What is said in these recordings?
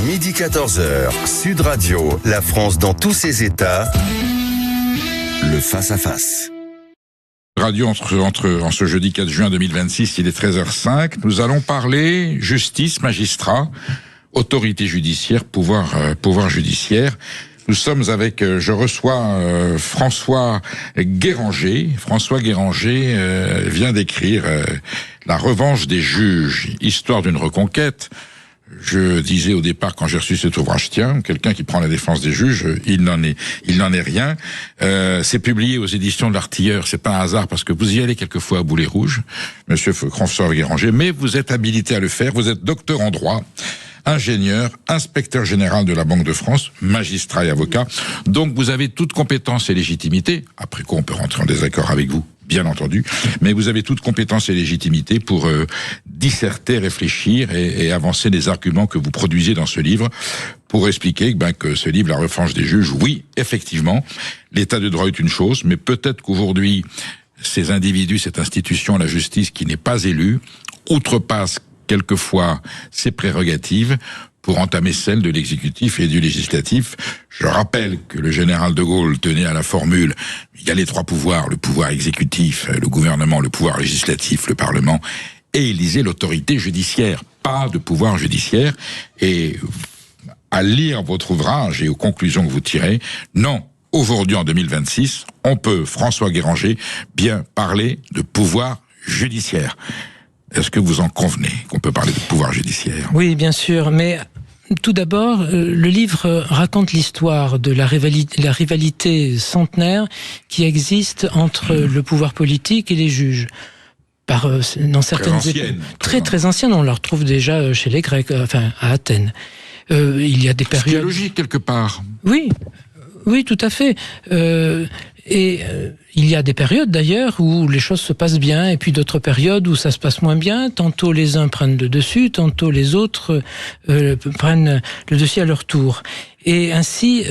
Midi 14h, Sud Radio, la France dans tous ses états, le face-à-face. Radio en ce jeudi 4 juin 2026, il est 13h05. Nous allons parler justice, magistrat, autorité judiciaire, pouvoir judiciaire. Nous sommes avec, je reçois François Guéranger. François Guéranger vient d'écrire La revanche des juges, histoire d'une reconquête. Je disais au départ, quand j'ai reçu cet ouvrage, tiens, quelqu'un qui prend la défense des juges, il n'en est rien. C'est publié aux éditions de l'Artilleur, c'est pas un hasard, parce que vous y allez quelquefois à Boulet Rouge, monsieur François Guéranger, mais vous êtes habilité à le faire, vous êtes docteur en droit, ingénieur, inspecteur général de la Banque de France, magistrat et avocat. Donc vous avez toute compétence et légitimité, après quoi on peut rentrer en désaccord avec vous, bien entendu, mais vous avez toute compétence et légitimité pour disserter, réfléchir et avancer des arguments que vous produisez dans ce livre pour expliquer que ce livre, La revanche des juges, oui, effectivement, l'état de droit est une chose, mais peut-être qu'aujourd'hui, ces individus, cette institution, la justice qui n'est pas élue, outrepasse quelquefois ses prérogatives pour entamer celles de l'exécutif et du législatif. Je rappelle que le général de Gaulle tenait à la formule, il y a les trois pouvoirs, le pouvoir exécutif, le gouvernement, le pouvoir législatif, le Parlement, et il disait l'autorité judiciaire, pas de pouvoir judiciaire. Et à lire votre ouvrage et aux conclusions que vous tirez, non, aujourd'hui en 2026, on peut, François Guéranger, bien parler de pouvoir judiciaire. Est-ce que vous en convenez qu'on peut parler de pouvoir judiciaire ? Oui, bien sûr, mais tout d'abord, le livre raconte l'histoire de la rivalité centenaire qui existe entre le pouvoir politique et les juges. Dans certaines très anciennes, on le retrouve déjà chez les Grecs, à Athènes. Il y a des périodes... Ce qui est logique quelque part. Oui, tout à fait. Il y a des périodes d'ailleurs où les choses se passent bien, et puis d'autres périodes où ça se passe moins bien. Tantôt les uns prennent le dessus, tantôt les autres prennent le dessus à leur tour. Et ainsi,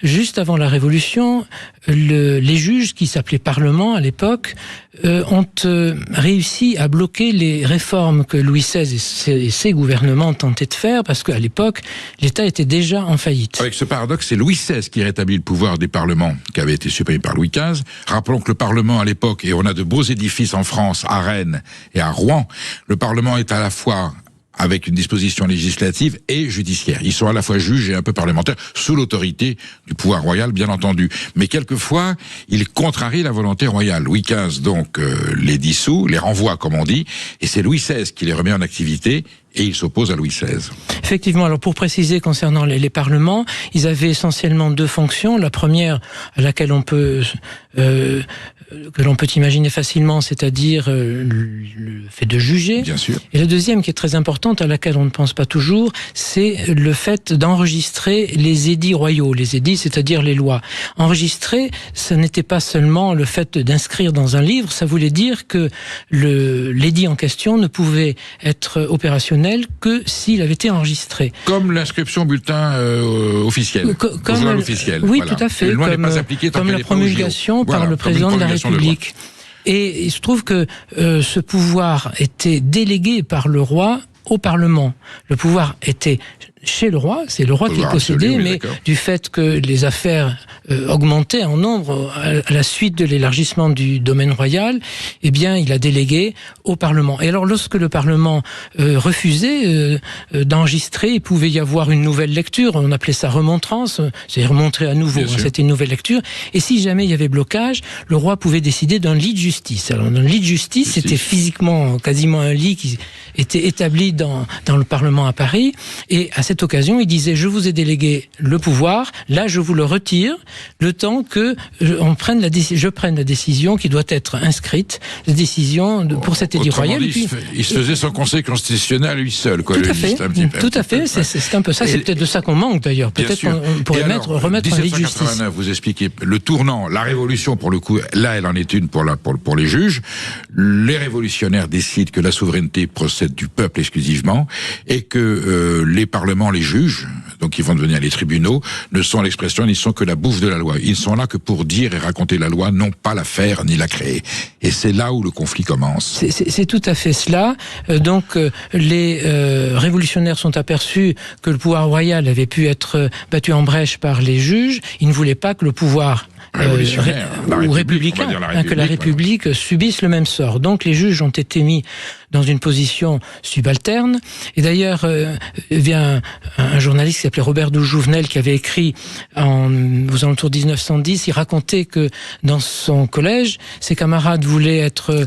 juste avant la Révolution, les juges, qui s'appelaient Parlement à l'époque, ont réussi à bloquer les réformes que Louis XVI et ses gouvernements tentaient de faire, parce qu'à l'époque, l'État était déjà en faillite. Avec ce paradoxe, c'est Louis XVI qui rétablit le pouvoir des parlements, qui avait été supprimé par Louis XV. Rappelons que le Parlement à l'époque, et on a de beaux édifices en France, à Rennes et à Rouen, le Parlement est à la fois avec une disposition législative et judiciaire. Ils sont à la fois juges et un peu parlementaires, sous l'autorité du pouvoir royal, bien entendu. Mais quelquefois, ils contrarient la volonté royale. Louis XV, donc, les dissout, les renvoie, comme on dit, et c'est Louis XVI qui les remet en activité, et il s'oppose à Louis XVI. Effectivement, alors pour préciser concernant les parlements, ils avaient essentiellement deux fonctions. La première, à laquelle on peut... que l'on peut imaginer facilement, c'est-à-dire le fait de juger. Bien sûr. Et la deuxième, qui est très importante, à laquelle on ne pense pas toujours, c'est le fait d'enregistrer les édits royaux. Les édits, c'est-à-dire les lois. Enregistrer, ce n'était pas seulement le fait d'inscrire dans un livre, ça voulait dire que l'édit en question ne pouvait être opérationnel que s'il avait été enregistré. Comme l'inscription au bulletin officiel, au journal officiel. Oui, voilà. tout à fait. Et le loi n'est pas appliquée tant comme qu'elle la n'est pas au JO. promulgation par Voilà, le président de la République. Et il se trouve que ce pouvoir était délégué par le roi au Parlement. Le pouvoir était chez le roi, c'est le roi qui le possédait, mais du fait que les affaires augmentaient en nombre à la suite de l'élargissement du domaine royal, eh bien, il a délégué au Parlement. Et alors, lorsque le Parlement refusait d'enregistrer, il pouvait y avoir une nouvelle lecture, on appelait ça remontrance, c'est-à-dire remontrer à nouveau, c'était une nouvelle lecture, et si jamais il y avait blocage, le roi pouvait décider d'un lit de justice. Alors, un lit de justice, c'était physiquement quasiment un lit qui était établi dans le Parlement à Paris, et à cette occasion, il disait, je vous ai délégué le pouvoir, là je vous le retire, le temps que je prenne la décision qui doit être inscrite, la décision pour cet édit royal. Il se faisait son conseil constitutionnel à lui seul, quoi. Tout à fait, c'est un peu ça, c'est peut-être de ça qu'on manque d'ailleurs. Peut-être qu'on pourrait remettre un lit de justice. 1789, vous expliquez le tournant, la révolution, pour le coup, là elle en est une pour les juges. Les révolutionnaires décident que la souveraineté procède du peuple exclusivement et que les parlements, les juges, donc qui vont devenir les tribunaux, ne sont l'expression, ils ne sont que la bouffe de la loi. Ils sont là que pour dire et raconter la loi, non pas la faire ni la créer. Et c'est là où le conflit commence. C'est tout à fait cela. Donc les révolutionnaires sont aperçus que le pouvoir royal avait pu être battu en brèche par les juges. Ils ne voulaient pas que le pouvoir ou républicain, que la République subisse le même sort. Donc les juges ont été mis dans une position subalterne. Et d'ailleurs, vient un journaliste qui s'appelait Robert Doux-Jouvenel, qui avait écrit aux alentours de 1910, il racontait que dans son collège, ses camarades voulaient être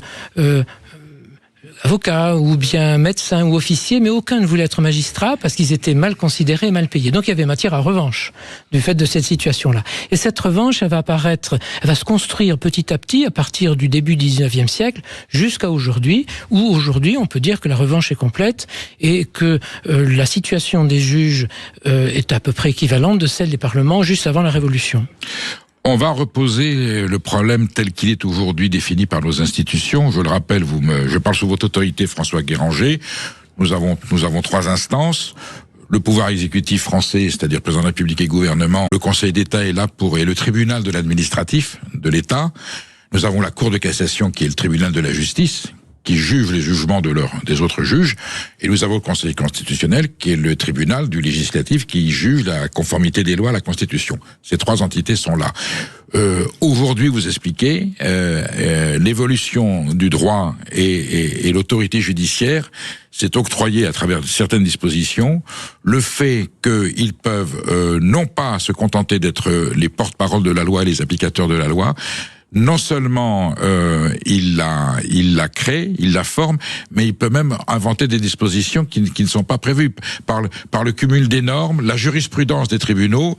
avocat ou bien médecin ou officier, mais aucun ne voulait être magistrat parce qu'ils étaient mal considérés et mal payés. Donc il y avait matière à revanche du fait de cette situation-là. Et cette revanche, elle va se construire petit à petit à partir du début du 19e siècle jusqu'à aujourd'hui, où aujourd'hui on peut dire que la revanche est complète et que la situation des juges est à peu près équivalente de celle des parlements juste avant la Révolution. On va reposer le problème tel qu'il est aujourd'hui défini par nos institutions. Je le rappelle, je parle sous votre autorité, François Guéranger. Nous avons 3 instances. Le pouvoir exécutif français, c'est-à-dire président de la République et gouvernement. Le Conseil d'État est là et le tribunal de l'administratif de l'État. Nous avons la Cour de cassation qui est le tribunal de la justice, qui juge les jugements des autres juges, et nous avons le Conseil constitutionnel, qui est le tribunal du législatif, qui juge la conformité des lois à la Constitution. Ces 3 entités sont là. Aujourd'hui, vous expliquez l'évolution du droit et l'autorité judiciaire s'est octroyée à travers certaines dispositions le fait qu'ils peuvent non pas se contenter d'être les porte-parole de la loi et les applicateurs de la loi. Non seulement il la crée, il la forme, mais il peut même inventer des dispositions qui ne sont pas prévues par le cumul des normes, la jurisprudence des tribunaux.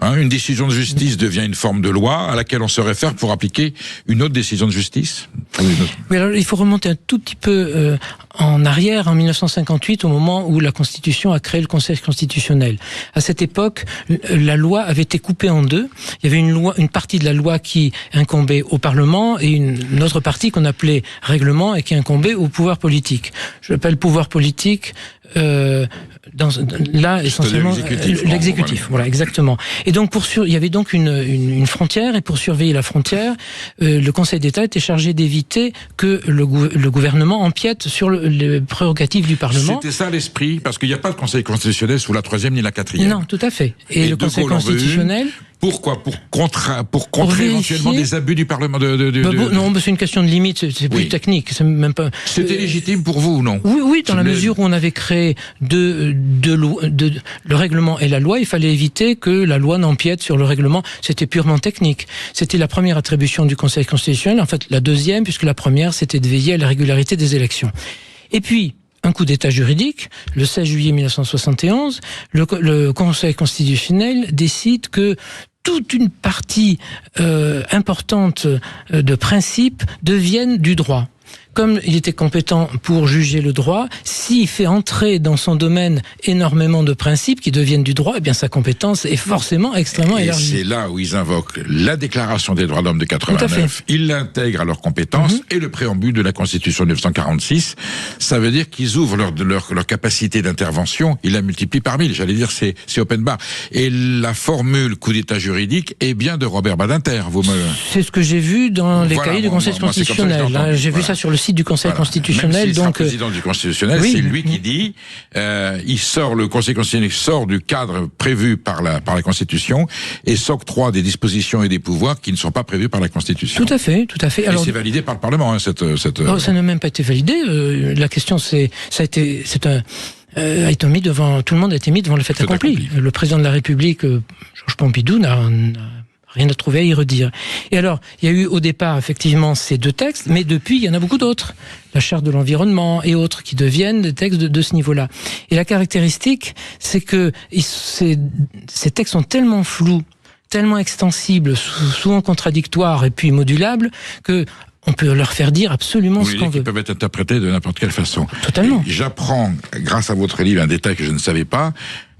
Une décision de justice devient une forme de loi à laquelle on se réfère pour appliquer une autre décision de justice. Oui, alors il faut remonter un tout petit peu en arrière, en 1958, au moment où la Constitution a créé le Conseil constitutionnel. À cette époque, la loi avait été coupée en deux. Il y avait une partie de la loi qui incombait au Parlement et une autre partie qu'on appelait règlement et qui incombait au pouvoir politique. Je l'appelle pouvoir politique. Là, essentiellement, l'exécutif. Voilà, exactement. Et donc, il y avait donc une frontière, et pour surveiller la frontière, le Conseil d'État était chargé d'éviter que le gouvernement empiète sur les prérogatives du Parlement. C'était ça l'esprit, parce qu'il n'y a pas de Conseil constitutionnel sous la 3e ni la 4e. Non, tout à fait. Et le Conseil constitutionnel... Pourquoi ? Pour contrer éventuellement des abus du Parlement Non, c'est une question de limite, c'est plus technique. C'est même pas. C'était légitime pour vous ou non ? Oui, dans la mesure où on avait créé le règlement et la loi, il fallait éviter que la loi n'empiète sur le règlement. C'était purement technique. C'était la première attribution du Conseil constitutionnel, en fait la deuxième, puisque la première, c'était de veiller à la régularité des élections. Et puis, un coup d'état juridique, le 16 juillet 1971, le Conseil constitutionnel décide que toute une partie importante de principes deviennent du droit. Comme il était compétent pour juger le droit, s'il fait entrer dans son domaine énormément de principes qui deviennent du droit, eh bien sa compétence est forcément extrêmement élargie. Et c'est là où ils invoquent la Déclaration des droits de l'homme de 89. Ils l'intègrent à leurs compétences et le préambule de la Constitution de 1946. Ça veut dire qu'ils ouvrent leur capacité d'intervention. Ils la multiplient par 1000. J'allais dire, c'est open bar. Et la formule coup d'état juridique est bien de Robert Badinter. C'est ce que j'ai vu dans les cahiers du Conseil constitutionnel. J'ai vu ça sur le site du Conseil constitutionnel. Même donc président du constitutionnel, oui, c'est lui qui dit le Conseil constitutionnel sort du cadre prévu par la Constitution et s'octroie des dispositions et des pouvoirs qui ne sont pas prévus par la Constitution. Tout à fait. Alors, et c'est validé par le Parlement, ça n'a même pas été validé. La question, a été mis devant, tout le monde a été mis devant le fait accompli. Le président de la République, Georges Pompidou, n'a rien à trouver à y redire. Et alors, il y a eu au départ effectivement ces 2 textes, mais depuis il y en a beaucoup d'autres. La Charte de l'environnement et autres qui deviennent des textes de ce niveau-là. Et la caractéristique, c'est que ces textes sont tellement flous, tellement extensibles, souvent contradictoires et puis modulables, que on peut leur faire dire absolument ce qu'on veut. Ils peuvent être interprétés de n'importe quelle façon. Totalement. J'apprends, grâce à votre livre, un détail que je ne savais pas.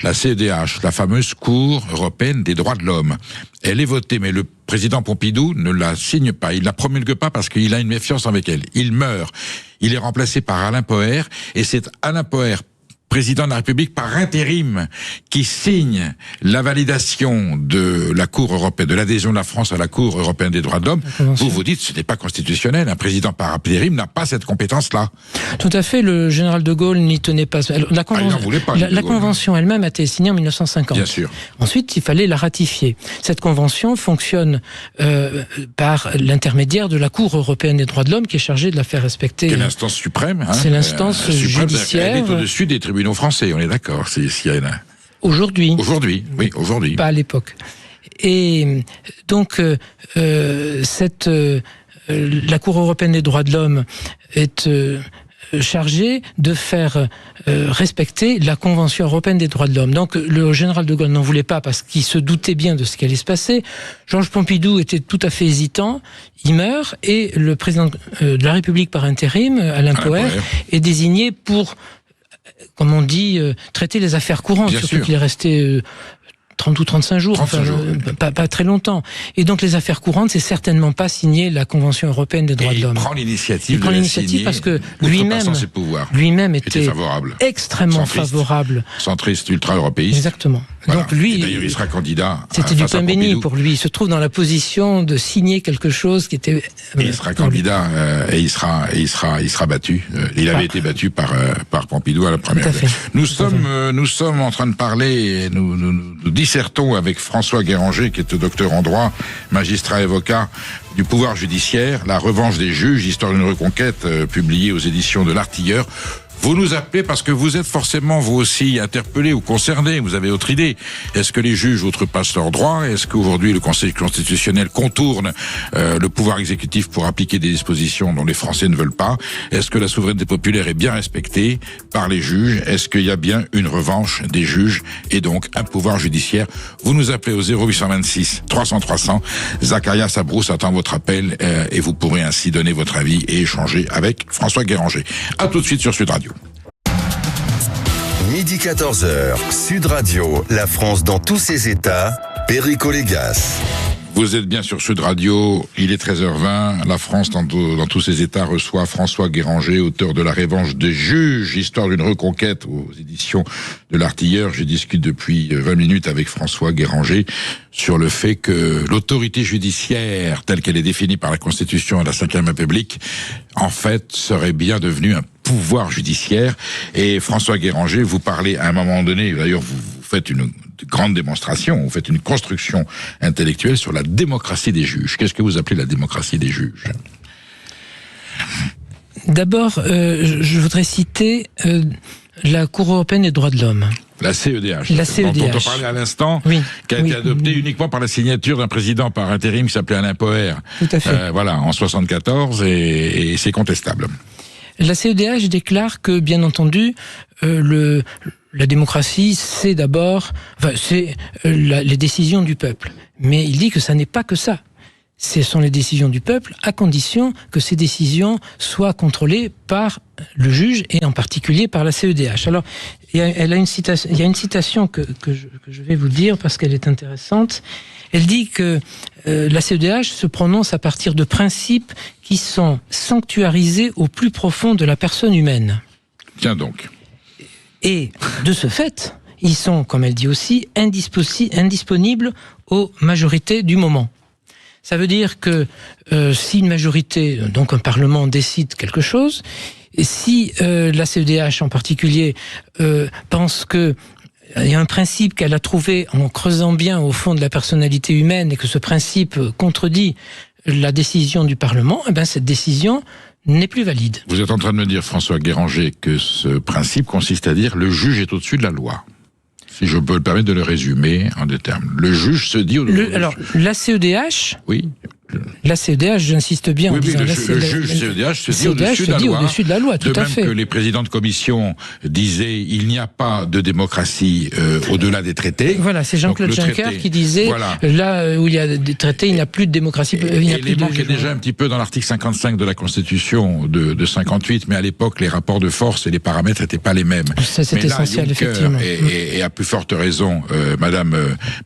La CEDH, la fameuse Cour européenne des droits de l'homme, elle est votée, mais le président Pompidou ne la signe pas. Il la promulgue pas parce qu'il a une méfiance avec elle. Il meurt. Il est remplacé par Alain Poher, et c'est Alain Poher, président de la République par intérim qui signe la validation de la Cour européenne, de l'adhésion de la France à la Cour européenne des droits de l'homme, vous dites ce n'est pas constitutionnel. Un président par intérim n'a pas cette compétence-là. Tout à fait. Le général de Gaulle n'y tenait pas. La convention elle-même a été signée en 1950. Bien sûr. Ensuite, il fallait la ratifier. Cette convention fonctionne par l'intermédiaire de la Cour européenne des droits de l'homme qui est chargée de la faire respecter. C'est l'instance suprême. C'est l'instance judiciaire. Elle est au-dessus des tribunaux français, on est d'accord. Aujourd'hui. Aujourd'hui, oui, aujourd'hui. Pas à l'époque. Et donc, la Cour européenne des droits de l'homme est chargée de faire respecter la Convention européenne des droits de l'homme. Donc le général de Gaulle n'en voulait pas parce qu'il se doutait bien de ce qui allait se passer. Georges Pompidou était tout à fait hésitant. Il meurt et le président de la République par intérim, Alain Poher, est désigné pour, comme on dit, traiter les affaires courantes. Surtout qu'il est resté 30 ou 35 jours, pas très longtemps. Et donc les affaires courantes, c'est certainement pas signer la Convention européenne des droits de l'homme. Il prend l'initiative parce que lui-même était favorable. Extrêmement favorable. Centriste, ultra-européiste. Exactement. Voilà. Donc lui, d'ailleurs, il sera candidat. C'était du pain béni pour lui. Il se trouve dans la position de signer quelque chose qui était. Il sera candidat et il sera battu. Il avait été battu par Pompidou à la première. Nous sommes en train de parler. Nous dissertons avec François Guéranger, qui est docteur en droit, magistrat et avocat du pouvoir judiciaire, La revanche des juges, histoire d'une reconquête, publiée aux éditions de l'Artilleur. Vous nous appelez parce que vous êtes forcément, vous aussi, interpellé ou concerné. Vous avez autre idée. Est-ce que les juges outrepassent leurs droits? Est-ce qu'aujourd'hui, le Conseil constitutionnel contourne le pouvoir exécutif pour appliquer des dispositions dont les Français ne veulent pas? Est-ce que la souveraineté populaire est bien respectée par les juges? Est-ce qu'il y a bien une revanche des juges et donc un pouvoir judiciaire? Vous nous appelez au 0826 300 300. Zacharias Abrousse attend votre appel et vous pourrez ainsi donner votre avis et échanger avec François Guéranger. À tout de suite sur Sud Radio. Midi 14h, Sud Radio, la France dans tous ses états, Perico Légas. Vous êtes bien sur Sud Radio, il est 13h20, la France dans tous ses états reçoit François Guéranger, auteur de La revanche des juges, histoire d'une reconquête aux éditions de l'Artilleur. Je discute depuis 20 minutes avec François Guéranger sur le fait que l'autorité judiciaire, telle qu'elle est définie par la Constitution et la Ve République, en fait, serait bien devenue un pouvoir judiciaire. Et François Guéranger, vous parlez à un moment donné, d'ailleurs vous faites une grande démonstration, vous faites une construction intellectuelle sur la démocratie des juges. Qu'est-ce que vous appelez la démocratie des juges? D'abord, je voudrais citer la Cour européenne des droits de l'homme. La CEDH. La CEDH. Dont on parlait à l'instant, qui a été adoptée uniquement par la signature d'un président par intérim qui s'appelait Alain Poher. Tout à fait. Voilà, en 74, et c'est contestable. La CEDH déclare que, bien entendu, la démocratie, c'est d'abord, les décisions du peuple. Mais il dit que ça n'est pas que ça. Ce sont les décisions du peuple, à condition que ces décisions soient contrôlées par le juge et en particulier par la CEDH. Alors, il y a une citation que je vais vous dire parce qu'elle est intéressante. Elle dit que la CEDH se prononce à partir de principes qui sont sanctuarisés au plus profond de la personne humaine. Tiens donc. Et de ce fait, ils sont, comme elle dit aussi, indisponibles aux majorités du moment. Ça veut dire que si une majorité, donc un parlement, décide quelque chose, et si la CEDH en particulier pense que il y a un principe qu'elle a trouvé en creusant bien au fond de la personnalité humaine et que ce principe contredit la décision du Parlement, eh bien cette décision n'est plus valide. Vous êtes en train de me dire, François Guéranger, que ce principe consiste à dire le juge est au-dessus de la loi. Si je peux me permettre de le résumer en des termes. Le juge se dit au-dessus. Alors, la CEDH... Oui. La CEDH, j'insiste bien en disant... le juge CEDH se dit au-dessus de la loi. Tout à fait. De même que les présidents de commission disaient il n'y a pas de démocratie au-delà des traités. Voilà, c'est Jean-Claude Juncker qui disait là où il y a des traités, il n'y a plus de démocratie. L'élément qui est déjà un petit peu dans l'article 55 de la Constitution de 58, mais à l'époque, les rapports de force et les paramètres n'étaient pas les mêmes. Ça, c'est essentiel, effectivement. Et à plus forte raison, Madame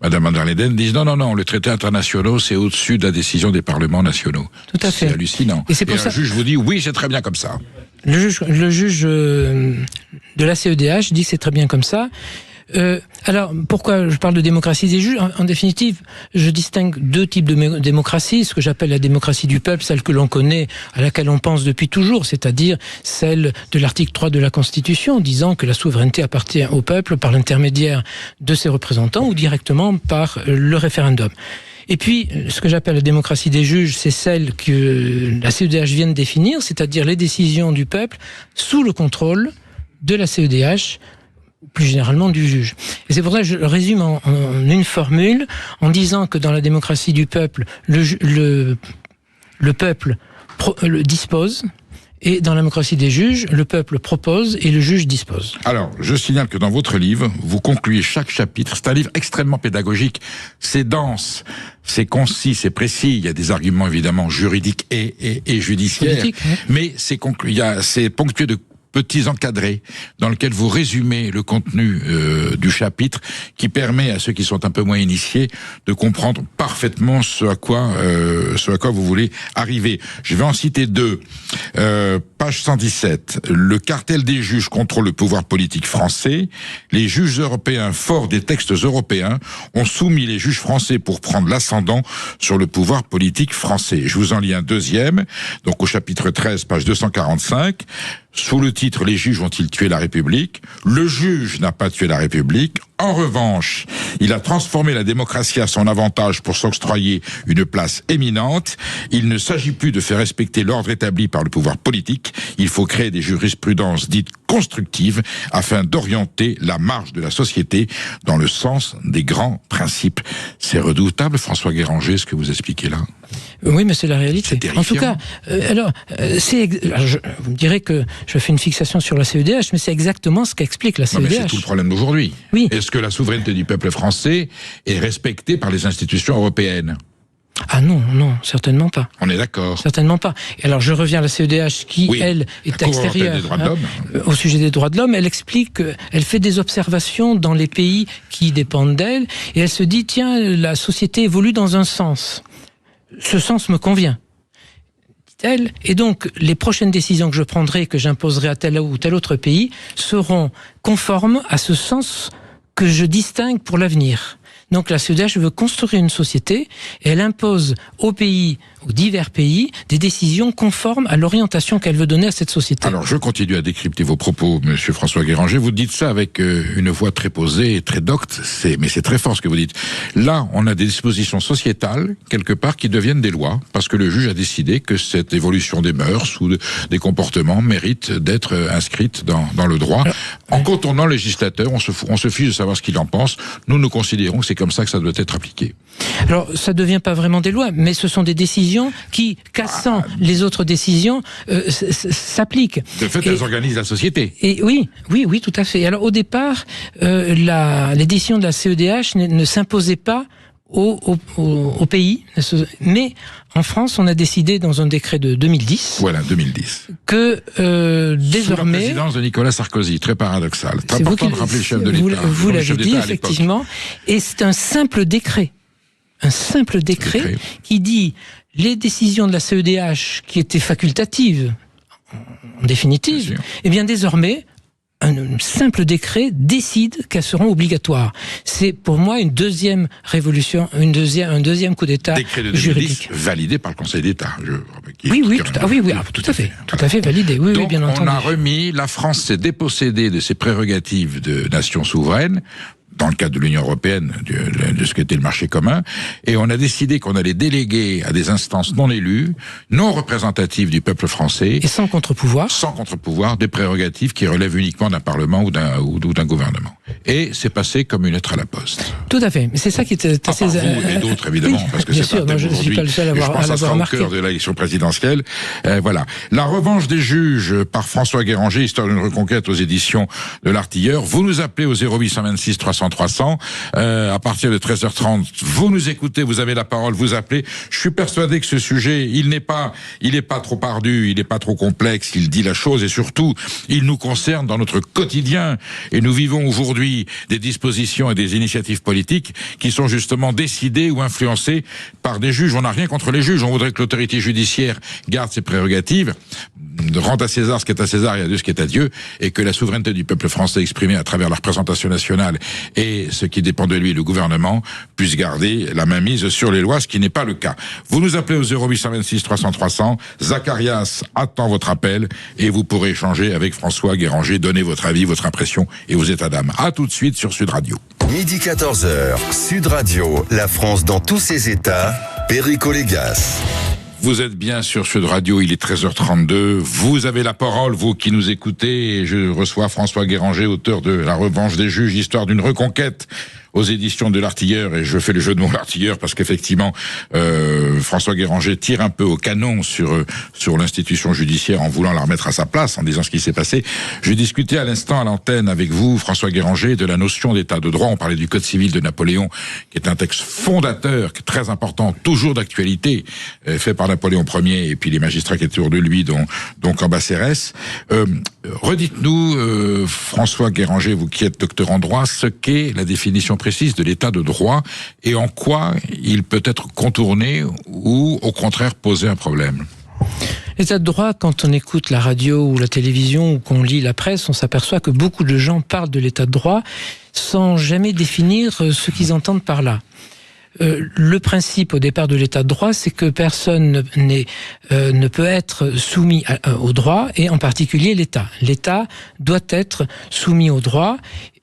Van der Leyden disent non, les traités internationaux, c'est au-dessus de la décision des parlements nationaux. Tout à fait. C'est hallucinant. Et c'est pour un juge vous dit oui, c'est très bien comme ça. Le juge de la CEDH dit que c'est très bien comme ça. Alors, pourquoi je parle de démocratie des juges ? En définitive, je distingue deux types de démocratie, ce que j'appelle la démocratie du peuple, celle que l'on connaît, à laquelle on pense depuis toujours, c'est-à-dire celle de l'article 3 de la Constitution, disant que la souveraineté appartient au peuple par l'intermédiaire de ses représentants ou directement par le référendum. Et puis, ce que j'appelle la démocratie des juges, c'est celle que la CEDH vient de définir, c'est-à-dire les décisions du peuple sous le contrôle de la CEDH, plus généralement du juge. Et c'est pour ça que je résume en une formule, en disant que dans la démocratie du peuple, le peuple dispose, et dans la démocratie des juges, le peuple propose et le juge dispose. Alors, je signale que dans votre livre, vous concluez chaque chapitre. C'est un livre extrêmement pédagogique. C'est dense, c'est concis, c'est précis. Il y a des arguments évidemment juridiques et judiciaires. Mais c'est ponctué de petits encadrés dans lesquels vous résumez le contenu du chapitre, qui permet à ceux qui sont un peu moins initiés de comprendre parfaitement ce à quoi vous voulez arriver. Je vais en citer deux. Page 117. Le cartel des juges contrôle le pouvoir politique français. Les juges européens, forts des textes européens, ont soumis les juges français pour prendre l'ascendant sur le pouvoir politique français. Je vous en lis un deuxième, donc au chapitre 13, page 245. Sous le titre « Les juges ont-ils tué la République ?» Le juge n'a pas tué la République. En revanche, il a transformé la démocratie à son avantage pour s'octroyer une place éminente. Il ne s'agit plus de faire respecter l'ordre établi par le pouvoir politique. Il faut créer des jurisprudences dites constructives afin d'orienter la marche de la société dans le sens des grands principes. C'est redoutable, François Guéranger, ce que vous expliquez là. Oui, mais c'est la réalité. En tout cas, vous me direz que je fais une fixation sur la CEDH, mais c'est exactement ce qu'explique la CEDH. Non, mais c'est tout le problème d'aujourd'hui. Oui. Est-ce que la souveraineté du peuple français est respectée par les institutions européennes ? Ah non, certainement pas. On est d'accord. Certainement pas. Et alors je reviens à la CEDH qui, elle, est extérieure au sujet des droits de l'homme. Elle explique, elle fait des observations dans les pays qui dépendent d'elle, et elle se dit, tiens, la société évolue dans un sens. Ce sens me convient, dit-elle, et donc les prochaines décisions que je prendrai, que j'imposerai à tel ou tel autre pays, seront conformes à ce sens que je distingue pour l'avenir. Donc la CEDH veut construire une société et elle impose aux divers pays, des décisions conformes à l'orientation qu'elle veut donner à cette société. Alors je continue à décrypter vos propos, monsieur François Guéranger. Vous dites ça avec une voix très posée et très docte, mais c'est très fort ce que vous dites. Là, on a des dispositions sociétales, quelque part, qui deviennent des lois, parce que le juge a décidé que cette évolution des mœurs ou des comportements mérite d'être inscrite dans le droit. En contournant le législateur, on se fiche de savoir ce qu'il en pense. Nous considérons que c'est comme ça que ça doit être appliqué. Alors, ça ne devient pas vraiment des lois, mais ce sont des décisions qui, cassant les autres décisions, s'appliquent. De fait, elles organisent la société. Et oui, tout à fait. Alors, au départ, les décisions de la CEDH ne s'imposaient pas au pays, mais en France, on a décidé dans un décret de 2010. Voilà, 2010. Que désormais. Sous la présidence de Nicolas Sarkozy, très paradoxal. Très important de rappeler le chef de l'État. Vous l'avez dit, effectivement. Et c'est un simple décret. Qui dit les décisions de la CEDH qui étaient facultatives, en définitive, eh bien désormais, un simple décret décide qu'elles seront obligatoires. C'est pour moi une deuxième révolution, un deuxième coup d'État décret de 2010 juridique. Validé par le Conseil d'État. Tout à fait validé. Oui, donc, bien entendu. La France s'est dépossédée de ses prérogatives de nation souveraine, dans le cadre de l'Union européenne, de ce qu'était le marché commun, et on a décidé qu'on allait déléguer à des instances non élues, non représentatives du peuple français, et sans contre-pouvoir, des prérogatives qui relèvent uniquement d'un parlement ou d'un gouvernement. Et c'est passé comme une lettre à la poste. Tout à fait, mais c'est ça qui était assez... Vous et d'autres évidemment, parce que c'est un thème je ne suis pas le seul à l'avoir remarqué. Je pense que ça sera au cœur de l'élection présidentielle. Voilà. La revanche des juges par François Guéranger, Histoire d'une reconquête aux éditions de l'Artilleur. Vous nous appelez au 0826 300 300 à partir de 13h30. Vous nous écoutez, vous avez la parole, vous appelez. Je suis persuadé que ce sujet, il n'est pas trop ardu, il n'est pas trop complexe, il dit la chose et surtout, il nous concerne dans notre quotidien. Et nous vivons aujourd'hui des dispositions et des initiatives politiques politiques qui sont justement décidés ou influencés par des juges. On n'a rien contre les juges, on voudrait que l'autorité judiciaire garde ses prérogatives, rende à César ce qui est à César et à Dieu ce qui est à Dieu, et que la souveraineté du peuple français exprimée à travers la représentation nationale et ce qui dépend de lui, le gouvernement, puisse garder la main mise sur les lois, ce qui n'est pas le cas. Vous nous appelez au 0826 300 300, Zacharias attend votre appel et vous pourrez échanger avec François Guéranger, donner votre avis, votre impression et vos états d'âme. À tout de suite sur Sud Radio. Midi 14h, Sud Radio, la France dans tous ses états, Perico Légas. Vous êtes bien sur Sud Radio, il est 13h32. Vous avez la parole, vous qui nous écoutez. Et je reçois François Guéranger, auteur de La Revanche des juges, histoire d'une reconquête aux éditions de l'Artilleur. Et je fais le jeu de mots l'Artilleur parce qu'effectivement, François Guéranger tire un peu au canon sur l'institution judiciaire en voulant la remettre à sa place, en disant ce qui s'est passé. Je discutais à l'instant à l'antenne avec vous, François Guéranger, de la notion d'état de droit. On parlait du Code civil de Napoléon, qui est un texte fondateur, très important, toujours d'actualité, fait par Napoléon Ier et puis les magistrats qui étaient autour de lui, dont Cambacérès. Redites-nous, François Guéranger, vous qui êtes docteur en droit, ce qu'est la définition précise de l'état de droit et en quoi il peut être contourné ou au contraire poser un problème. L'état de droit, quand on écoute la radio ou la télévision ou qu'on lit la presse, on s'aperçoit que beaucoup de gens parlent de l'état de droit sans jamais définir ce qu'ils entendent par là. Le principe au départ de l'état de droit, c'est que personne ne peut être soumis au droit, et en particulier l'État. L'État doit être soumis au droit,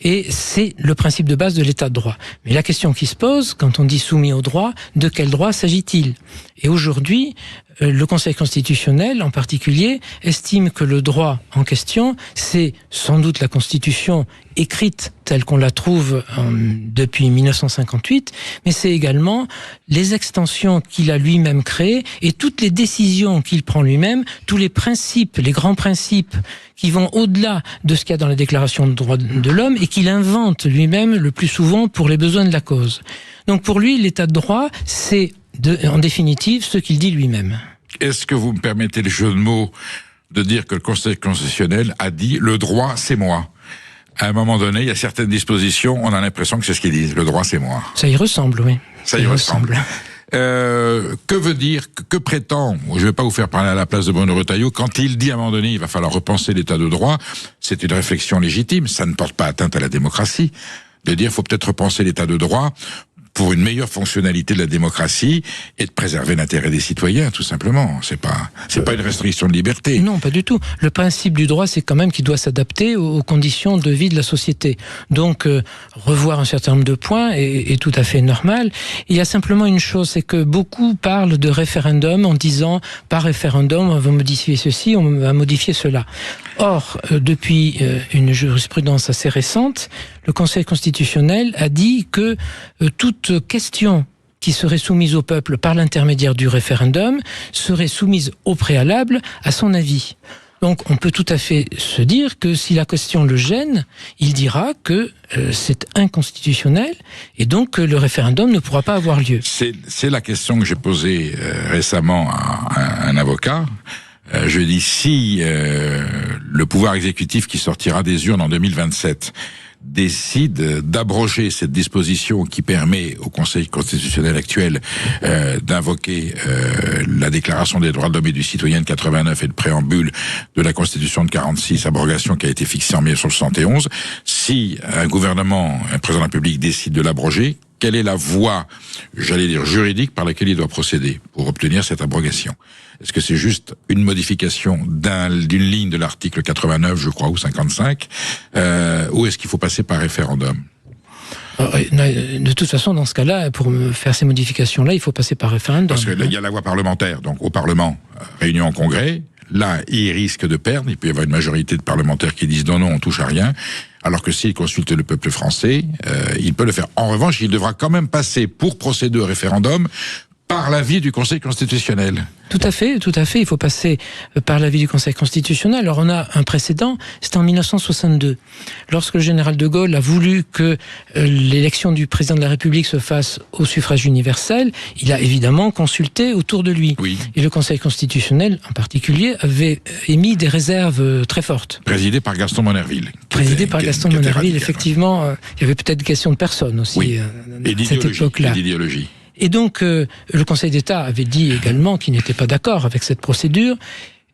et c'est le principe de base de l'état de droit. Mais la question qui se pose, quand on dit soumis au droit, de quel droit s'agit-il ? Et aujourd'hui, le Conseil constitutionnel, en particulier, estime que le droit en question, c'est sans doute la Constitution écrite telle qu'on la trouve depuis 1958, mais c'est également les extensions qu'il a lui-même créées et toutes les décisions qu'il prend lui-même, tous les principes, les grands principes qui vont au-delà de ce qu'il y a dans la Déclaration des droits de l'homme et qu'il invente lui-même le plus souvent pour les besoins de la cause. Donc pour lui, l'état de droit, c'est en définitive ce qu'il dit lui-même. Est-ce que vous me permettez le jeu de mots de dire que le Conseil constitutionnel a dit « le droit, c'est moi ». À un moment donné, il y a certaines dispositions, on a l'impression que c'est ce qu'ils disent. Le droit, c'est moi. Ça y ressemble, oui. Ça y ressemble. Que veut dire, que prétend, je ne vais pas vous faire parler à la place de Bruno Retailleau, quand il dit à un moment donné, il va falloir repenser l'état de droit, c'est une réflexion légitime, ça ne porte pas atteinte à la démocratie, de dire, il faut peut-être repenser l'état de droit pour une meilleure fonctionnalité de la démocratie et de préserver l'intérêt des citoyens, tout simplement. C'est pas une restriction de liberté. Non, pas du tout. Le principe du droit, c'est quand même qu'il doit s'adapter aux conditions de vie de la société. Donc, revoir un certain nombre de points est tout à fait normal. Il y a simplement une chose, c'est que beaucoup parlent de référendum en disant, par référendum, on va modifier ceci, on va modifier cela. Or, depuis une jurisprudence assez récente, le Conseil constitutionnel a dit que toute question qui serait soumise au peuple par l'intermédiaire du référendum serait soumise au préalable à son avis. Donc on peut tout à fait se dire que si la question le gêne, il dira que c'est inconstitutionnel et donc que le référendum ne pourra pas avoir lieu. C'est la question que j'ai posée récemment à un avocat. Je dis si le pouvoir exécutif qui sortira des urnes en 2027 décide d'abroger cette disposition qui permet au Conseil constitutionnel actuel d'invoquer la Déclaration des droits de l'homme et du citoyen de 89 et le préambule de la Constitution de 46, abrogation qui a été fixée en 1971, si un gouvernement, un président de la République décide de l'abroger, quelle est la voie, j'allais dire juridique, par laquelle il doit procéder pour obtenir cette abrogation? Est-ce que c'est juste une modification d'une ligne de l'article 89, je crois, ou 55, ou est-ce qu'il faut passer par référendum? De toute façon, dans ce cas-là, pour faire ces modifications-là, il faut passer par référendum. Parce que là, il y a la voie parlementaire, donc au Parlement, réunion en congrès, là, il risque de perdre, il peut y avoir une majorité de parlementaires qui disent non, on touche à rien, alors que s'il consulte le peuple français, il peut le faire. En revanche, il devra quand même passer, pour procéder au référendum, par l'avis du Conseil constitutionnel. Tout à fait. Il faut passer par l'avis du Conseil constitutionnel. Alors on a un précédent, c'était en 1962. Lorsque le général de Gaulle a voulu que l'élection du président de la République se fasse au suffrage universel, il a évidemment consulté autour de lui. Oui. Et le Conseil constitutionnel, en particulier, avait émis des réserves très fortes. Présidé par Gaston Monnerville. Effectivement. Il y avait peut-être des questions de personnes aussi à cette époque-là. Et d'idéologie. Et donc, le Conseil d'État avait dit également qu'il n'était pas d'accord avec cette procédure.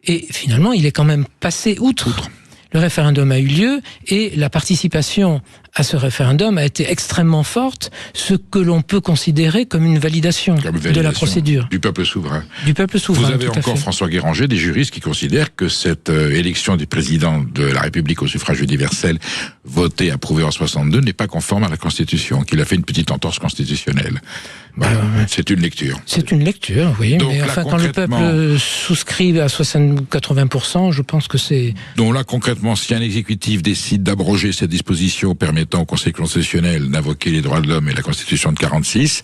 Et finalement, il est quand même passé outre. Le référendum a eu lieu et la participation à ce référendum a été extrêmement forte, ce que l'on peut considérer comme une validation de la procédure. Du peuple souverain. Vous avez encore, François Guéranger, des juristes qui considèrent que cette élection du président de la République au suffrage universel, votée, approuvée en 62, n'est pas conforme à la Constitution, qu'il a fait une petite entorse constitutionnelle. C'est une lecture. C'est une lecture, oui. Donc, mais enfin, quand le peuple souscrit à 80%, je pense que c'est... Donc là, concrètement, si un exécutif décide d'abroger cette disposition permettant au Conseil constitutionnel d'invoquer les droits de l'homme et la Constitution de 46,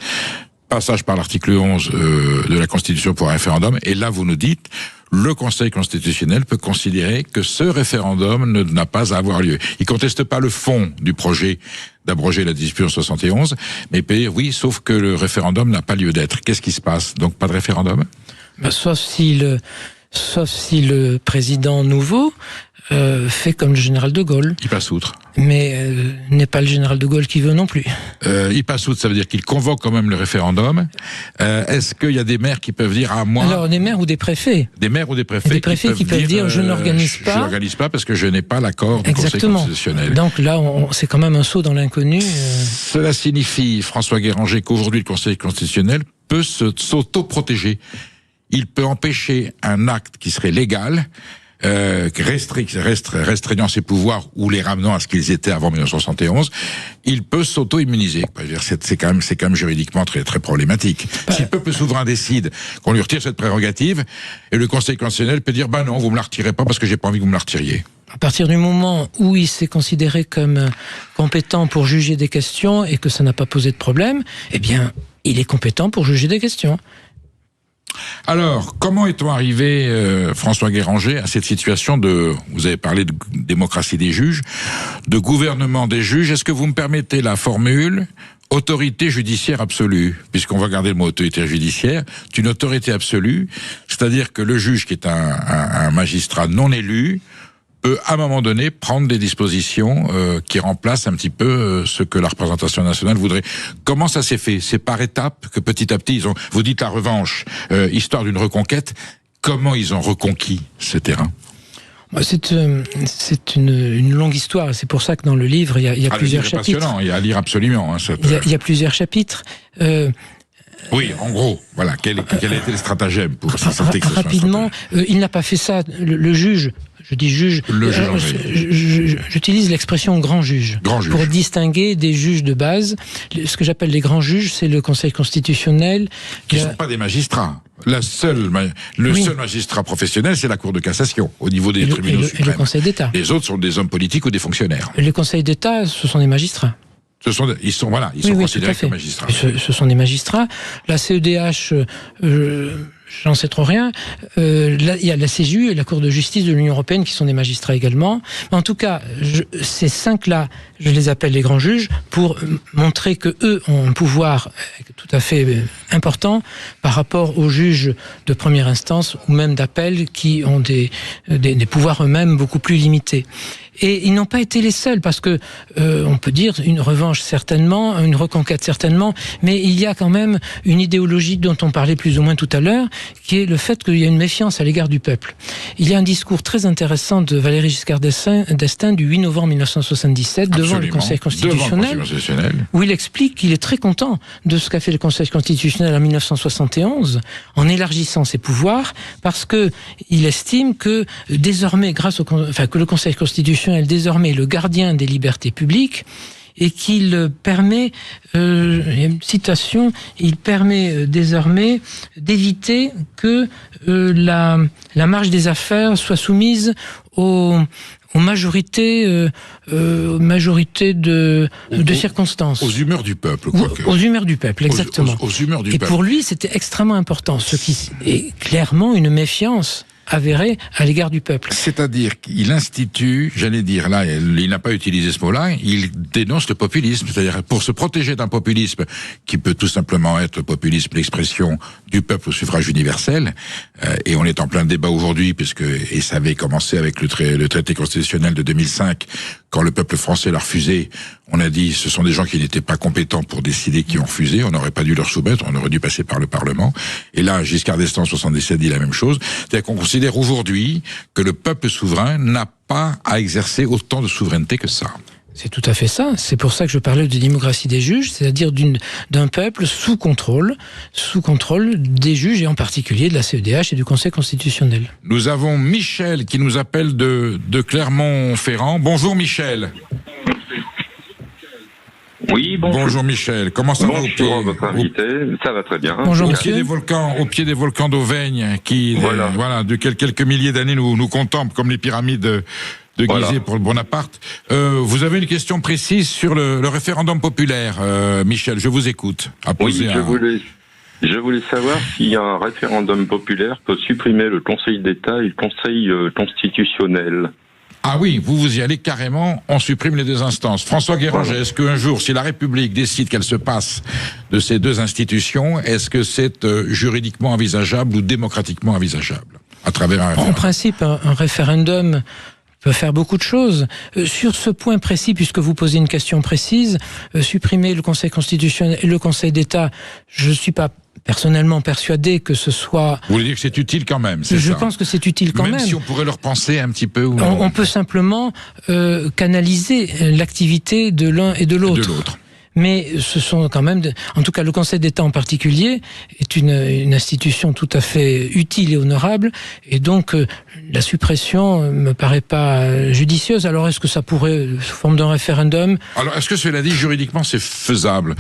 passage par l'article 11 de la Constitution pour un référendum, et là vous nous dites, le Conseil constitutionnel peut considérer que ce référendum n'a pas à avoir lieu. Il conteste pas le fond du projet d'abroger la disposition 71, mais peut dire oui, sauf que le référendum n'a pas lieu d'être. Qu'est-ce qui se passe? Donc pas de référendum? Sauf si le président nouveau fait comme le général de Gaulle. Il passe outre. Mais n'est pas le général de Gaulle qui veut non plus. Il passe outre, ça veut dire qu'il convoque quand même le référendum. Est-ce qu'il y a des maires qui peuvent dire à moi... Alors des maires ou des préfets. Des maires ou des préfets, qui peuvent dire je n'organise pas. Je n'organise pas parce que je n'ai pas l'accord du Conseil constitutionnel. Donc là, c'est quand même un saut dans l'inconnu. Cela signifie, François Guéranger, qu'aujourd'hui le Conseil constitutionnel peut s'auto-protéger. Il peut empêcher un acte qui serait légal, restreignant ses pouvoirs ou les ramenant à ce qu'ils étaient avant 1971, il peut s'auto-immuniser. C'est quand même juridiquement très, très problématique. Si le peuple souverain décide qu'on lui retire cette prérogative, et le Conseil constitutionnel peut dire, non, vous me la retirez pas parce que j'ai pas envie que vous me la retiriez. À partir du moment où il s'est considéré comme compétent pour juger des questions et que ça n'a pas posé de problème, eh bien, il est compétent pour juger des questions. Alors, comment est-on arrivé, François Guéranger, à cette situation vous avez parlé de démocratie des juges, de gouvernement des juges. Est-ce que vous me permettez la formule autorité judiciaire absolue, puisqu'on va garder le mot autorité judiciaire, c'est une autorité absolue, c'est-à-dire que le juge qui est un magistrat non élu peut, à un moment donné, prendre des dispositions qui remplacent un petit peu ce que la représentation nationale voudrait. Comment ça s'est fait? C'est par étapes que petit à petit, vous dites la revanche, histoire d'une reconquête, comment ils ont reconquis ce terrain? C'est une longue histoire, c'est pour ça que dans le livre, il y a plusieurs chapitres. Passionnant, il y a à lire absolument. Il y a plusieurs chapitres. Oui, en gros, voilà, quel a été le stratagème pour s'assurer que ce soit rapidement, il n'a pas fait ça, le juge. Je dis juge. J'utilise l'expression grand juge pour distinguer des juges de base. Ce que j'appelle les grands juges, c'est le Conseil constitutionnel. Qui ne sont pas des magistrats. Le seul magistrat professionnel, c'est la Cour de cassation, au niveau des tribunaux suprêmes. Et le Conseil d'État. Les autres sont des hommes politiques ou des fonctionnaires. Le Conseil d'État, ce sont des magistrats. Ils sont considérés comme magistrats. Ce sont des magistrats. La CEDH, j'en sais trop rien. Il y a la CJU et la Cour de justice de l'Union européenne qui sont des magistrats également. Mais en tout cas, ces cinq-là, je les appelle les grands juges pour montrer que eux ont un pouvoir tout à fait important par rapport aux juges de première instance ou même d'appel qui ont des pouvoirs eux-mêmes beaucoup plus limités. Et ils n'ont pas été les seuls, parce que on peut dire une revanche certainement, une reconquête certainement, mais il y a quand même une idéologie dont on parlait plus ou moins tout à l'heure, qui est le fait qu'il y a une méfiance à l'égard du peuple. Il y a un discours très intéressant de Valéry Giscard d'Estaing du 8 novembre 1977 devant le Conseil constitutionnel, où il explique qu'il est très content de ce qu'a fait le Conseil constitutionnel en 1971 en élargissant ses pouvoirs, parce que il estime que désormais, que le Conseil constitutionnel est désormais le gardien des libertés publiques et qu'il permet, une citation, il permet désormais d'éviter que la marche des affaires soit soumise aux aux majorités de circonstances. Aux humeurs du peuple, Aux humeurs du peuple, exactement. Aux humeurs du peuple. Et pour lui, c'était extrêmement important, ce qui est clairement une méfiance avérée à l'égard du peuple. C'est-à-dire qu'il institue, j'allais dire, là, il n'a pas utilisé ce mot-là, il dénonce le populisme. C'est-à-dire, pour se protéger d'un populisme qui peut tout simplement être le populisme, l'expression du peuple au suffrage universel, et on est en plein débat aujourd'hui, et ça avait commencé avec le traité constitutionnel de 2005, quand le peuple français l'a refusé, on a dit, ce sont des gens qui n'étaient pas compétents pour décider, qui ont refusé, on n'aurait pas dû leur soumettre, on aurait dû passer par le Parlement. Et là, Giscard d'Estaing, en 77, dit la même chose. C'est-à-dire qu'on considère aujourd'hui que le peuple souverain n'a pas à exercer autant de souveraineté que ça. C'est tout à fait ça. C'est pour ça que je parlais de démocratie des juges, c'est-à-dire d'un peuple sous contrôle des juges et en particulier de la CEDH et du Conseil constitutionnel. Nous avons Michel qui nous appelle de Clermont-Ferrand. Bonjour Michel. Oui, bonjour. Bonjour Michel, comment ça va Bonjour à votre invité, ça va très bien. Bonjour au pied des volcans d'Auvergne qui, de quelques milliers d'années nous contemplent comme les pyramides de Gizeh pour le Bonaparte. Vous avez une question précise sur le référendum populaire, Michel, je vous écoute. Je voulais savoir si un référendum populaire peut supprimer le Conseil d'État et le Conseil constitutionnel. Ah oui, vous y allez carrément, on supprime les deux instances. François Guéranger, est-ce qu'un jour, si la République décide qu'elle se passe de ces deux institutions, est-ce que c'est juridiquement envisageable ou démocratiquement envisageable à travers un référendum ? En principe, un référendum peut faire beaucoup de choses. Sur ce point précis, puisque vous posez une question précise, supprimer le Conseil constitutionnel et le Conseil d'État, je ne suis pas personnellement persuadé que ce soit... Vous voulez dire que c'est utile quand même, c'est ça ? Je pense que c'est utile quand même. Même si on pourrait le repenser un petit peu. On peut simplement canaliser l'activité de l'un et de l'autre. Mais ce sont quand même, en tout cas le Conseil d'État en particulier, est une institution tout à fait utile et honorable, et donc la suppression me paraît pas judicieuse. Alors est-ce que ça pourrait, sous forme d'un référendum... Alors est-ce que cela dit, juridiquement c'est faisable ?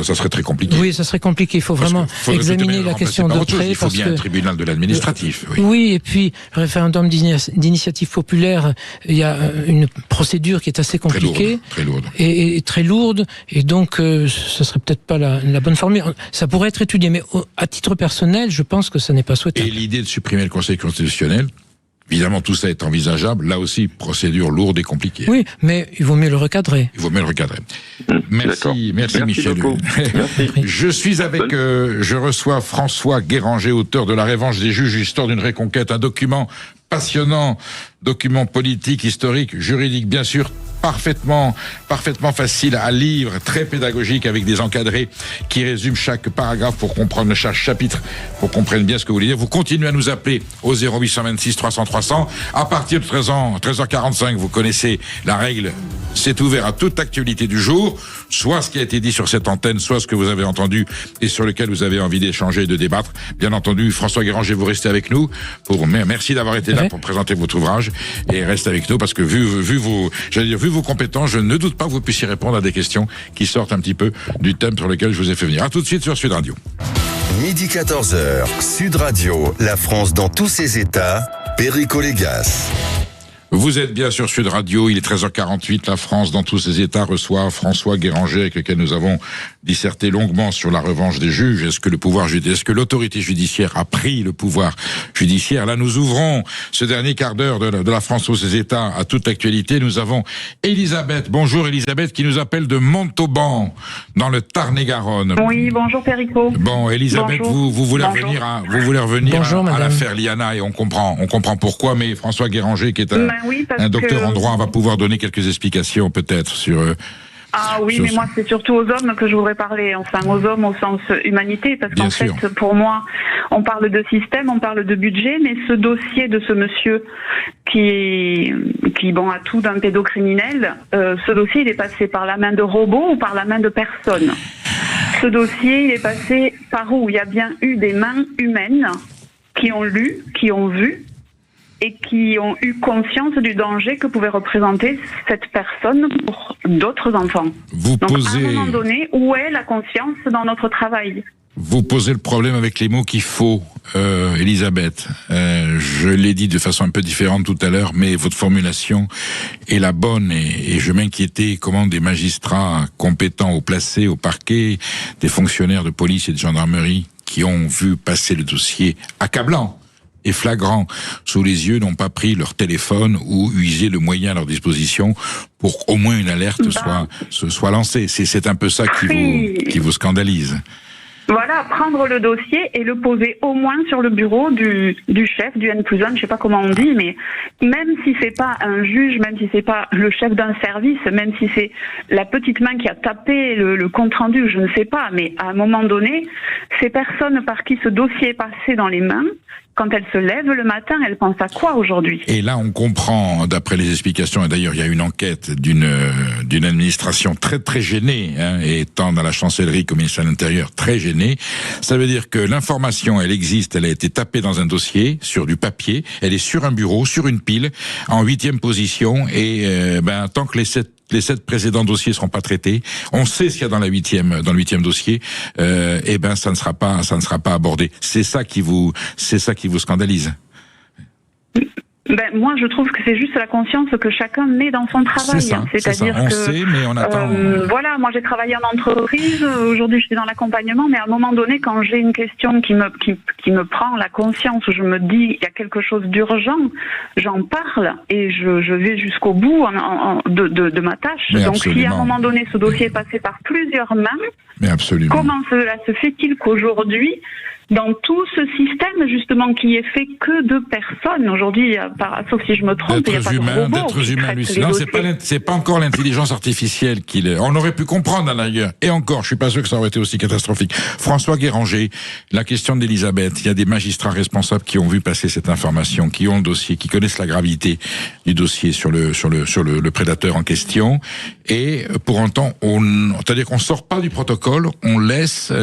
Ça serait très compliqué. Oui, ça serait compliqué, il faut vraiment examiner la question de près. Il faut bien un tribunal de l'administratif. Oui, et puis le référendum d'initiative populaire, il y a une procédure qui est assez compliquée. Très lourde. Et très lourde, et donc ça serait peut-être pas la bonne formule. Ça pourrait être étudié, mais à titre personnel, je pense que ça n'est pas souhaitable. Et l'idée de supprimer le Conseil constitutionnel, évidemment, tout ça est envisageable. Là aussi, procédure lourde et compliquée. Oui, mais il vaut mieux le recadrer. Merci Michel. Merci. Je reçois François Guéranger, auteur de La Revanche des juges, histoire d'une reconquête, un document passionnant, document politique, historique, juridique, bien sûr, parfaitement facile à lire, très pédagogique, avec des encadrés qui résument chaque paragraphe pour comprendre chaque chapitre, pour comprendre bien ce que vous voulez dire. Vous continuez à nous appeler au 0826 300 300. À partir de 13h45, vous connaissez la règle. C'est ouvert à toute actualité du jour, soit ce qui a été dit sur cette antenne, soit ce que vous avez entendu et sur lequel vous avez envie d'échanger et de débattre. Bien entendu, François Guéranger, vous restez avec nous. Merci d'avoir été là pour présenter votre ouvrage, et restez avec nous parce que vu vos compétences, je ne doute pas que vous puissiez répondre à des questions qui sortent un petit peu du thème sur lequel je vous ai fait venir. À tout de suite sur Sud Radio. Midi 14h, Sud Radio, la France dans tous ses états, Perico Légas. Vous êtes bien sur Sud Radio, il est 13h48, la France dans tous ses états reçoit François Guéranger, avec lequel nous avons disserté longuement sur la revanche des juges. Est-ce que l'autorité judiciaire a pris le pouvoir judiciaire ? Là, nous ouvrons ce dernier quart d'heure de la France dans ses états à toute actualité. Nous avons Elisabeth. Bonjour Elisabeth, qui nous appelle de Montauban, dans le Tarn-et-Garonne. Oui, bonjour Perico. Bon, Elisabeth, vous voulez revenir à l'affaire Liana, et on comprend pourquoi, mais François Guéranger, qui est un docteur en droit, va pouvoir donner quelques explications peut-être sur... mais moi c'est surtout aux hommes que je voudrais parler, enfin aux hommes au sens humanité, parce qu'en fait pour moi on parle de système, on parle de budget, mais ce dossier de ce monsieur qui a tout d'un pédocriminel, ce dossier il est passé par la main de robots ou par la main de personnes. Ce dossier il est passé par où il y a bien eu des mains humaines qui ont lu, qui ont vu, et qui ont eu conscience du danger que pouvait représenter cette personne pour d'autres enfants. Donc, à un moment donné, où est la conscience dans notre travail ? Vous posez le problème avec les mots qu'il faut, Elisabeth. Je l'ai dit de façon un peu différente tout à l'heure, mais votre formulation est la bonne et je m'inquiétais comment des magistrats compétents au placé, au parquet, des fonctionnaires de police et de gendarmerie qui ont vu passer le dossier accablant et flagrant sous les yeux n'ont pas pris leur téléphone ou usé le moyen à leur disposition pour au moins une alerte soit lancée. C'est un peu ça qui vous scandalise. Voilà, prendre le dossier et le poser au moins sur le bureau du chef, du N+1, je sais pas comment on dit, mais même si c'est pas un juge, même si c'est pas le chef d'un service, même si c'est la petite main qui a tapé le compte-rendu, je ne sais pas, mais à un moment donné, ces personnes par qui ce dossier est passé dans les mains, quand elles se lèvent le matin, elles pensent à quoi aujourd'hui ? Et là, on comprend, d'après les explications, et d'ailleurs, il y a une enquête d'une administration très très gênée, et étant dans la chancellerie comme ministère de l'Intérieur, très gênée. Ça veut dire que l'information, elle existe, elle a été tapée dans un dossier, sur du papier, elle est sur un bureau, sur une pile, en 8e position, et tant que les 7 précédents dossiers seront pas traités, on sait ce qu'il y a dans le 8e dossier, ça ne sera pas abordé. C'est ça qui vous scandalise. Moi, je trouve que c'est juste la conscience que chacun met dans son travail. C'est-à-dire on sait, mais on attend. Voilà, moi j'ai travaillé en entreprise. Aujourd'hui, je suis dans l'accompagnement, mais à un moment donné, quand j'ai une question qui me prend la conscience, où je me dis il y a quelque chose d'urgent, j'en parle et je vais jusqu'au bout de ma tâche. Mais donc, absolument. si à un moment donné, ce dossier est passé par plusieurs mains, comment cela se fait-il qu'aujourd'hui, dans tout ce système, justement, qui est fait que de personnes, aujourd'hui, sauf si je me trompe, il n'y a pas de robots. D'êtres humains, Lucie. Non, c'est pas encore l'intelligence artificielle on aurait pu comprendre, d'ailleurs. Et encore, je suis pas sûr que ça aurait été aussi catastrophique. François Guéranger, la question d'Elisabeth, il y a des magistrats responsables qui ont vu passer cette information, qui ont le dossier, qui connaissent la gravité du dossier sur le prédateur en question. Et, pour autant, c'est-à-dire qu'on sort pas du protocole, on laisse,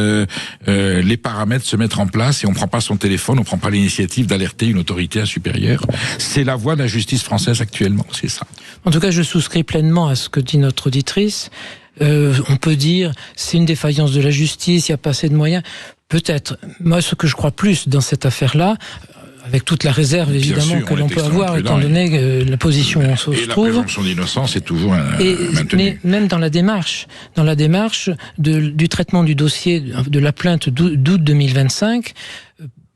les paramètres se mettre en place et on prend pas son téléphone, on prend pas l'initiative d'alerter une autorité supérieure. C'est la voie de la justice française actuellement, c'est ça. En tout cas, je souscris pleinement à ce que dit notre auditrice. On peut dire c'est une défaillance de la justice, il n'y a pas assez de moyens. Peut-être. Moi, ce que je crois plus dans cette affaire-là, avec toute la réserve évidemment que l'on peut avoir, étant donné la position où on se trouve. Et la présomption d'innocence est toujours maintenue. Mais même dans la démarche du traitement du dossier de la plainte d'août 2025,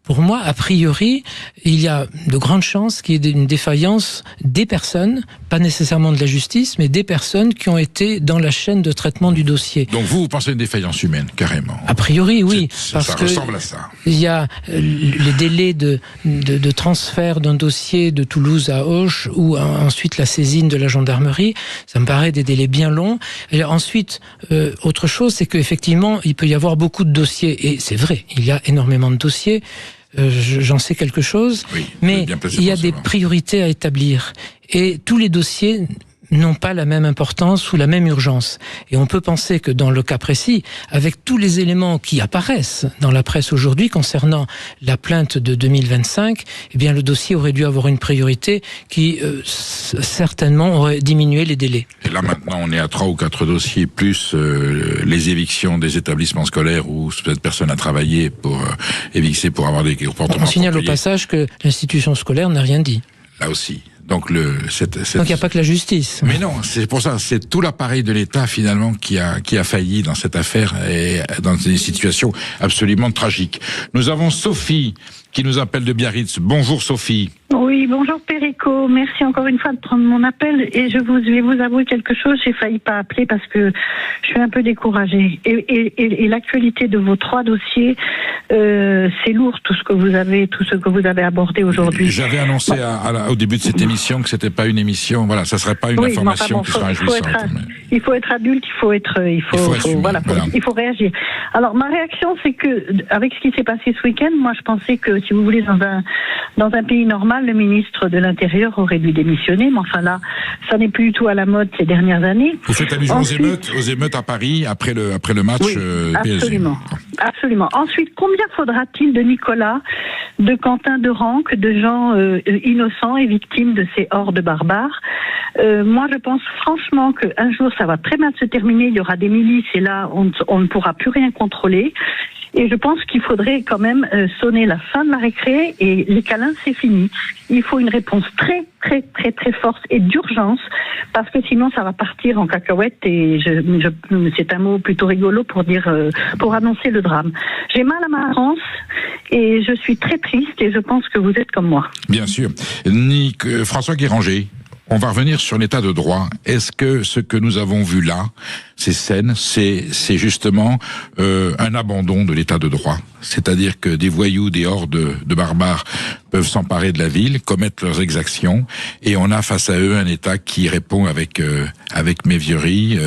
pour moi, a priori, il y a de grandes chances qu'il y ait une défaillance des personnes, pas nécessairement de la justice, mais des personnes qui ont été dans la chaîne de traitement du dossier. Donc vous pensez à une défaillance humaine, carrément ? A priori, oui. Ça ressemble à ça. Il y a les délais de transfert d'un dossier de Toulouse à Auch, ou ensuite la saisine de la gendarmerie. Ça me paraît des délais bien longs. Et ensuite, autre chose, c'est qu'effectivement, il peut y avoir beaucoup de dossiers. Et c'est vrai, il y a énormément de dossiers. J'en sais quelque chose, mais il y a des priorités à établir. Et tous les dossiers n'ont pas la même importance ou la même urgence. Et on peut penser que dans le cas précis, avec tous les éléments qui apparaissent dans la presse aujourd'hui concernant la plainte de 2025, eh bien le dossier aurait dû avoir une priorité qui certainement aurait diminué les délais. Et là maintenant on est à 3 ou 4 dossiers, plus les évictions des établissements scolaires où cette personne a travaillé pour évixer pour avoir des comportements. On signale au passage que l'institution scolaire n'a rien dit. Là aussi. Donc il n'y a pas que la justice. Mais non, c'est pour ça, c'est tout l'appareil de l'État finalement qui a failli dans cette affaire et dans une situation absolument tragique. Nous avons Sophie qui nous appelle de Biarritz. Bonjour Sophie. Oui, bonjour Perico. Merci encore une fois de prendre mon appel et je vais vous avouer quelque chose. J'ai failli pas appeler parce que je suis un peu découragée. Et l'actualité de vos 3 dossiers, c'est lourd tout ce que vous avez abordé aujourd'hui. J'avais annoncé au début de cette émission que c'était pas une émission. Voilà, ça serait pas une information qui sera réjouissante. Il faut être adulte, il faut réagir. Alors ma réaction, c'est que avec ce qui s'est passé ce week-end, moi je pensais que si vous voulez dans un pays normal, le ministre de l'Intérieur aurait dû démissionner, mais enfin là, ça n'est plus du tout à la mode ces dernières années. Vous faites allusion aux émeutes à Paris après le match oui, PSG. Absolument. Ensuite, combien faudra-t-il de Nicolas de Quentin de Ranque, de gens innocents et victimes de ces hordes barbares. Moi, je pense franchement qu'un jour, ça va très mal se terminer. Il y aura des milices et là, on ne pourra plus rien contrôler. Et je pense qu'il faudrait quand même sonner la fin de la récré et les câlins, c'est fini. Il faut une réponse très, très, très, très forte et d'urgence parce que sinon, ça va partir en cacahuète et c'est un mot plutôt rigolo pour dire, pour annoncer le drame. J'ai mal à ma France et je suis très triste et je pense que vous êtes comme moi. Bien sûr. François Guéranger. On va revenir sur l'état de droit. Est-ce que ce que nous avons vu là, ces scènes, c'est justement un abandon de l'état de droit? C'est-à-dire que des voyous, des hordes de barbares peuvent s'emparer de la ville, commettre leurs exactions, et on a face à eux un État qui répond avec mévierie,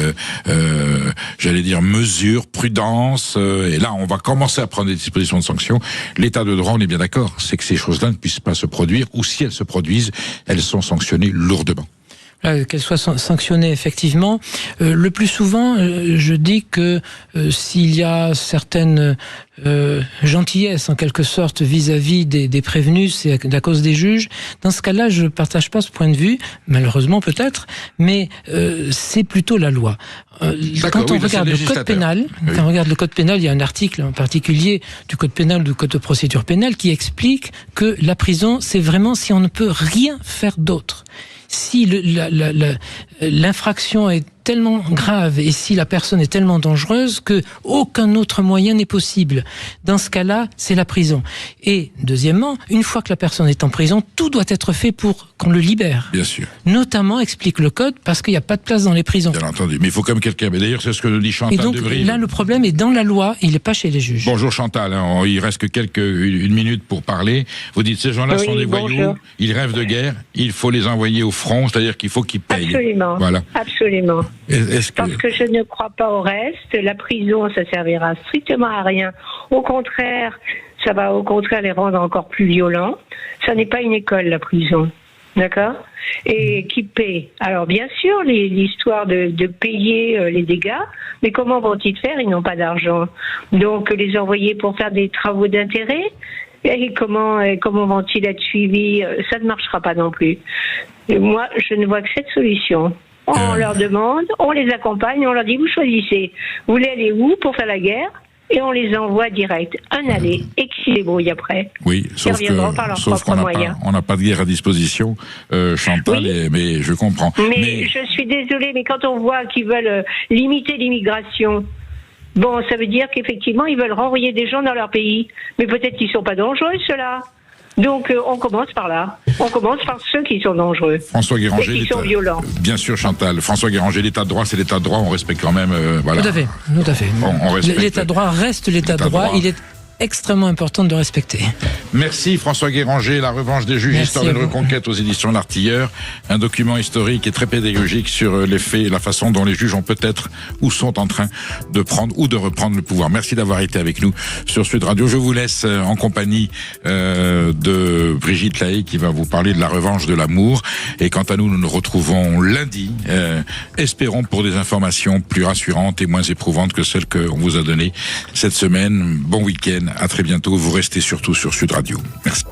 j'allais dire mesure, prudence, et là on va commencer à prendre des dispositions de sanctions. L'état de droit, on est bien d'accord, c'est que ces choses-là ne puissent pas se produire, ou si elles se produisent, elles sont sanctionnées lourdement. Qu'elles soient sanctionnées effectivement. Le plus souvent, je dis que s'il y a certaines gentillesse en quelque sorte vis-à-vis des prévenus, c'est à cause des juges. Dans ce cas-là, je ne partage pas ce point de vue, malheureusement peut-être, mais c'est plutôt la loi. Quand on regarde le code pénal, quand on regarde le code pénal, il y a un article en particulier du code pénal ou du code de procédure pénale qui explique que la prison, c'est vraiment si on ne peut rien faire d'autre. Si l'infraction est tellement grave et si la personne est tellement dangereuse que aucun autre moyen n'est possible. Dans ce cas-là, c'est la prison. Et deuxièmement, une fois que la personne est en prison, tout doit être fait pour qu'on le libère. Bien sûr. Notamment, explique le code, parce qu'il n'y a pas de place dans les prisons. Bien entendu. Mais il faut quand même quelqu'un. Mais d'ailleurs, c'est ce que nous dit Chantal Debrive. Et donc, là, le problème est dans la loi, il n'est pas chez les juges. Bonjour Chantal, il reste que une minute pour parler. Vous dites, ces gens-là sont des voyous, ils rêvent de guerre, il faut les envoyer au front, c'est-à-dire qu'il faut qu'ils payent. Absolument. Voilà. Absolument. Parce que je ne crois pas au reste. La prison, ça servira strictement à rien. Au contraire, ça va au contraire les rendre encore plus violents. Ça n'est pas une école, la prison. D'accord ? Et qui paie ? Alors bien sûr, l'histoire de payer les dégâts, mais comment vont-ils faire ? Ils n'ont pas d'argent. Donc les envoyer pour faire des travaux d'intérêt ? Et comment vont-ils être suivis ? Ça ne marchera pas non plus. Et moi, je ne vois que cette solution. On leur demande, on les accompagne, on leur dit, vous choisissez. Vous voulez aller où pour faire la guerre ? Et on les envoie direct, un aller, et qui s'y débrouille après. Oui, sauf qu'on n'a pas de guerre à disposition, Chantal, oui. Mais je comprends. Mais je suis désolée, mais quand on voit qu'ils veulent limiter l'immigration, bon, ça veut dire qu'effectivement, ils veulent renvoyer des gens dans leur pays. Mais peut-être qu'ils ne sont pas dangereux, ceux-là. Donc, on commence par là. On commence par ceux qui sont dangereux. François Guéranger, et qui sont violents. Bien sûr, Chantal. François Guéranger, l'état de droit, c'est l'état de droit. On respecte quand même. Voilà. Tout à fait. Tout à fait. L'état de droit reste l'état de droit. Il est extrêmement important de le respecter. Merci François Guéranger, La revanche des juges, histoire d'une reconquête aux éditions L'Artilleur, un document historique et très pédagogique sur les faits et la façon dont les juges ont peut-être ou sont en train de prendre ou de reprendre le pouvoir. Merci d'avoir été avec nous sur Sud Radio. Je vous laisse en compagnie de Brigitte Lahaye qui va vous parler de la revanche de l'amour. Et quant à nous, nous nous retrouvons lundi, espérons pour des informations plus rassurantes et moins éprouvantes que celles qu'on vous a données cette semaine. Bon week-end. À très bientôt. Vous restez surtout sur Sud Radio. Merci.